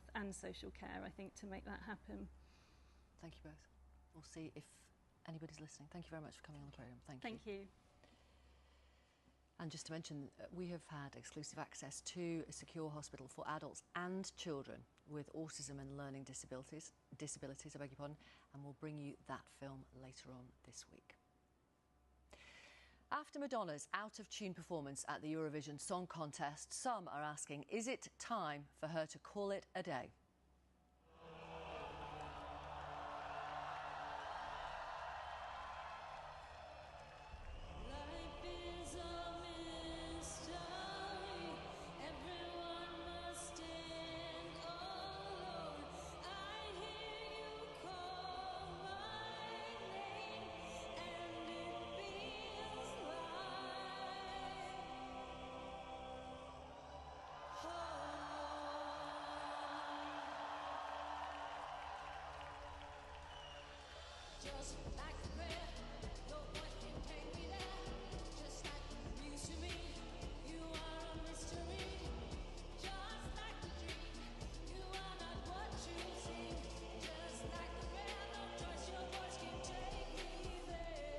health and social care, I think, to make that happen. Thank you both. We'll see if anybody's listening. Thank you very much for coming on the programme. Thank you. Thank you. And just to mention, we have had exclusive access to a secure hospital for adults and children with autism and learning disabilities, I beg your pardon, and we'll bring you that film later on this week. After Madonna's out-of-tune performance at the Eurovision Song Contest, some are asking, is it time for her to call it a day? Just like the prayer, your voice can take me there. Just like the music to me, you are a mystery. Just like the dream, you are not what you seem. Just like the prayer, no choice, your voice can take me there.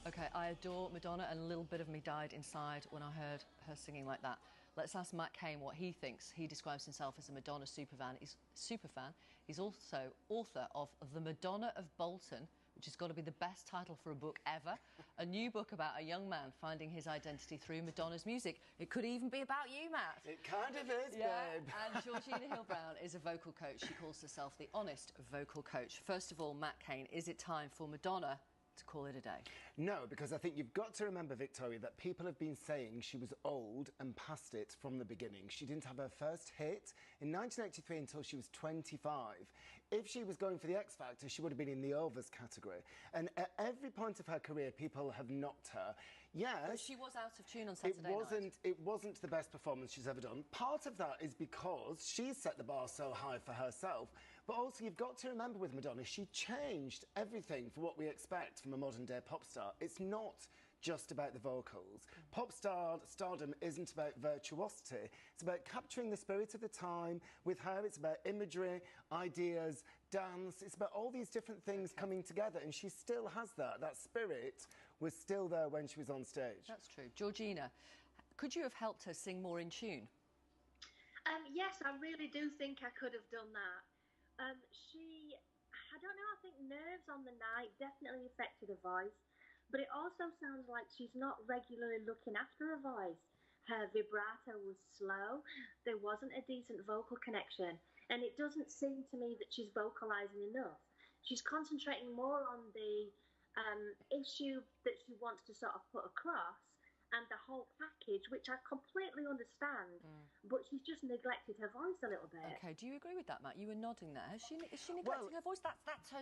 OK, I adore Madonna, and a little bit of me died inside when I heard her singing like that. Let's ask Matt Cain what he thinks. He describes himself as a Madonna superfan. He's also author of The Madonna of Bolton, which has got to be the best title for a book ever. A new book about a young man finding his identity through Madonna's music. It could even be about you, Matt. It kind of is, babe. And Georgina Hill-Brown is a vocal coach. She calls herself the honest vocal coach. First of all, Matt Cain, is it time for Madonna to call it a day? No, because I think you've got to remember, Victoria, that people have been saying she was old and past it from the beginning. She didn't have her first hit in 1983 until she was 25. If she was going for the X Factor, she would have been in the overs category. And at every point of her career, people have knocked her. Yes, but she was out of tune on Saturday night. It wasn't the best performance she's ever done. Part of that is because she's set the bar so high for herself. But also, you've got to remember with Madonna, she changed everything for what we expect from a modern-day pop star. It's not just about the vocals. Pop stardom isn't about virtuosity. It's about capturing the spirit of the time. With her, it's about imagery, ideas, dance. It's about all these different things coming together, and she still has that. That spirit was still there when she was on stage. That's true. Georgina, could you have helped her sing more in tune? Yes, I really do think I could have done that. I don't know, I think nerves on the night definitely affected her voice, but it also sounds like she's not regularly looking after her voice. Her vibrato was slow, there wasn't a decent vocal connection, and it doesn't seem to me that she's vocalising enough. She's concentrating more on the issue that she wants to sort of put across, and the whole package, which I completely understand, but she's just neglected her voice a little bit. OK, do you agree with that, Matt? You were nodding there. Is she neglecting her voice? That's her...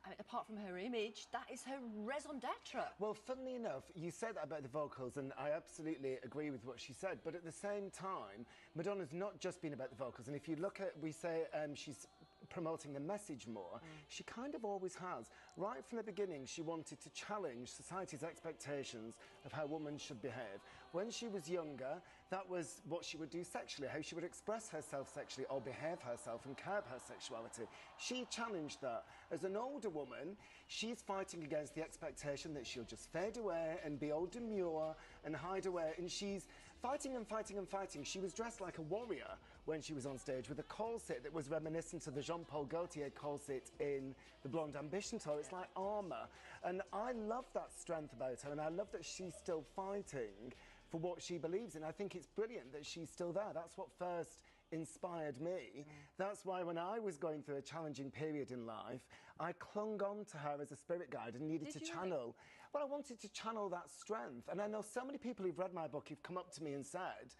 I mean, apart from her image, that is her raison d'etre. Well, funnily enough, you said that about the vocals, and I absolutely agree with what she said. But at the same time, Madonna's not just been about the vocals. And if you look at, we say she's promoting the message more, she kind of always has. Right from the beginning, she wanted to challenge society's expectations of how women should behave. When she was younger, that was what she would do sexually, how she would express herself sexually or behave herself and curb her sexuality. She challenged that. As an older woman, she's fighting against the expectation that she'll just fade away and be all demure and hide away, and she's fighting and fighting and fighting. She was dressed like a warrior when she was on stage with a corset that was reminiscent of the Jean-Paul Gaultier corset in the Blonde Ambition tour. It's like armour, and I love that strength about her, and I love that she's still fighting for what she believes in. I think it's brilliant that she's still there. That's what first inspired me. That's why when I was going through a challenging period in life, I clung on to her as a spirit guide and needed to channel. Well, I wanted to channel that strength. And I know so many people who've read my book who've come up to me and said,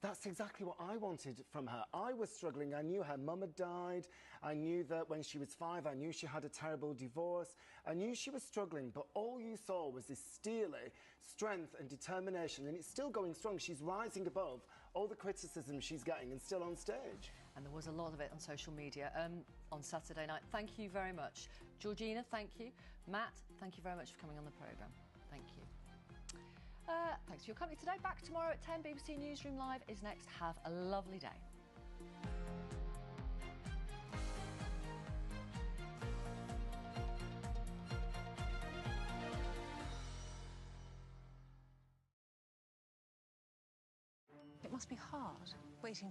that's exactly what I wanted from her. I was struggling. I knew her mum had died. I knew that when she was 5, I knew she had a terrible divorce. I knew she was struggling, but all you saw was this steely strength and determination, and it's still going strong. She's rising above all the criticism she's getting and still on stage. And there was a lot of it on social media on Saturday night. Thank you very much. Georgina, thank you. Matt, thank you very much for coming on the programme. Thank you. Thanks for your company today. Back tomorrow at 10. BBC Newsroom Live is next. Have a lovely day. It must be hard, waiting